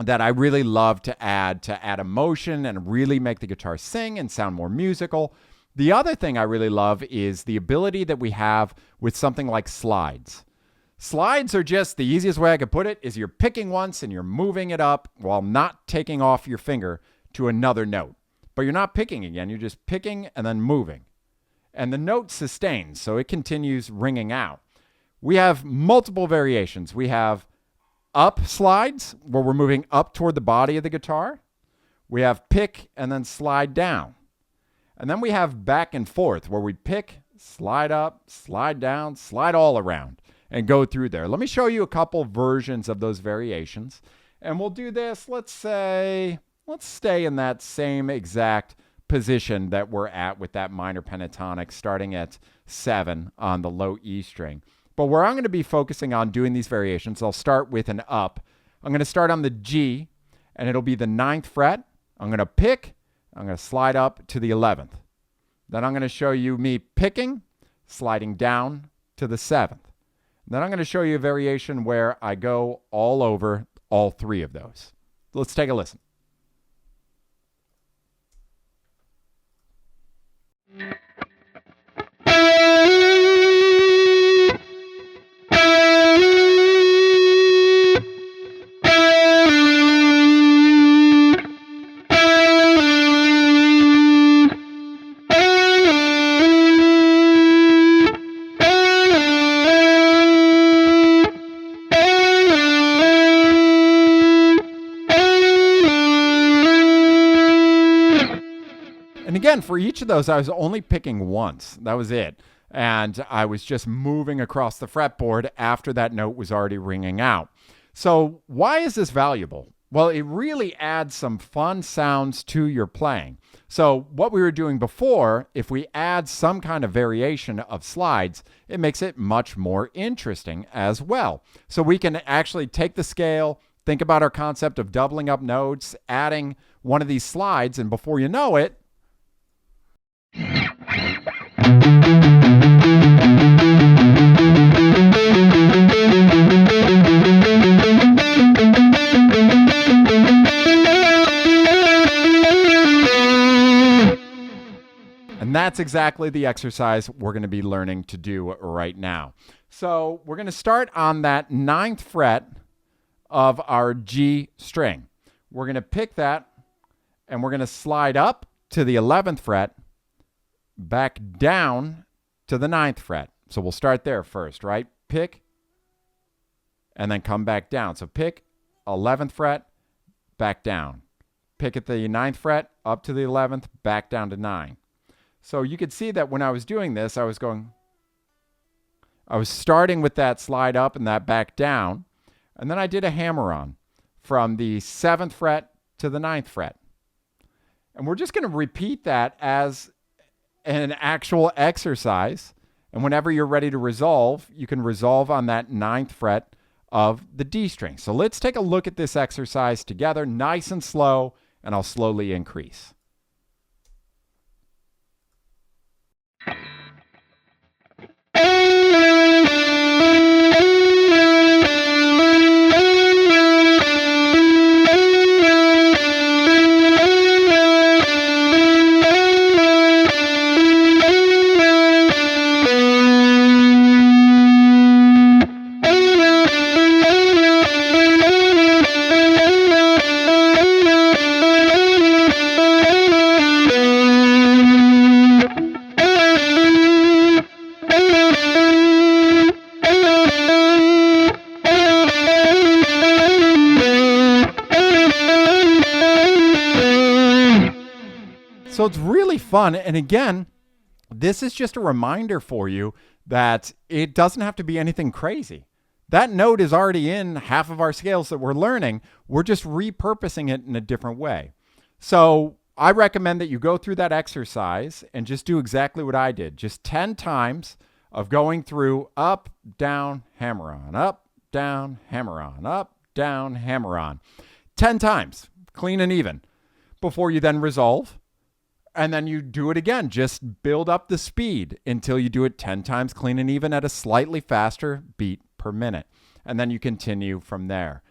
that I really love to add emotion and really make the guitar sing and sound more musical. The other thing I really love is the ability that we have with something like slides. Slides are just, the easiest way I could put it is you're picking once and you're moving it up while not taking off your finger to another note. But you're not picking again, you're just picking and then moving. And the note sustains, so it continues ringing out. We have multiple variations. We have up slides, where we're moving up toward the body of the guitar. We have pick and then slide down. And then we have back and forth, where we pick, slide up, slide down, slide all around, and go through there. Let me show you a couple versions of those variations. And we'll do this, let's stay in that same exact position that we're at with that minor pentatonic, starting at 7 on the low E string. But where I'm going to be focusing on doing these variations, I'll start with an up. I'm going to start on the G, and it'll be the 9th fret. I'm going to pick, I'm going to slide up to the 11th. Then I'm going to show you me picking, sliding down to the 7th. Then I'm going to show you a variation where I go all over all 3 of those. Let's take a listen. And again, for each of those, I was only picking once. That was it. And I was just moving across the fretboard after that note was already ringing out. So why is this valuable? Well, it really adds some fun sounds to your playing. So what we were doing before, if we add some kind of variation of slides, it makes it much more interesting as well. So we can actually take the scale, think about our concept of doubling up notes, adding one of these slides, and before you know it, and that's exactly the exercise we're going to be learning to do right now. So we're going to start on that 9th fret of our G string. We're going to pick that and we're going to slide up to the 11th fret, back down to the 9th fret. So we'll start there first, right? Pick, and then come back down. So pick, 11th fret, back down. Pick at the 9th fret, up to the 11th, back down to 9. So you could see that when I was doing this, I was starting with that slide up and that back down, and then I did a hammer-on from the 7th fret to the 9th fret. And we're just going to repeat that as an actual exercise, and whenever you're ready to resolve, you can resolve on that 9th fret of the D string. So let's take a look at this exercise together, nice and slow, and I'll slowly increase. So it's really fun. And again, this is just a reminder for you that it doesn't have to be anything crazy. That note is already in half of our scales that we're learning. We're just repurposing it in a different way. So I recommend that you go through that exercise and just do exactly what I did. Just 10 times of going through up, down, hammer on, up, down, hammer on, up, down, hammer on. 10 times, clean and even, before you then resolve. And then you do it again. Just build up the speed until you do it 10 times clean and even at a slightly faster beat per minute. And then you continue from there.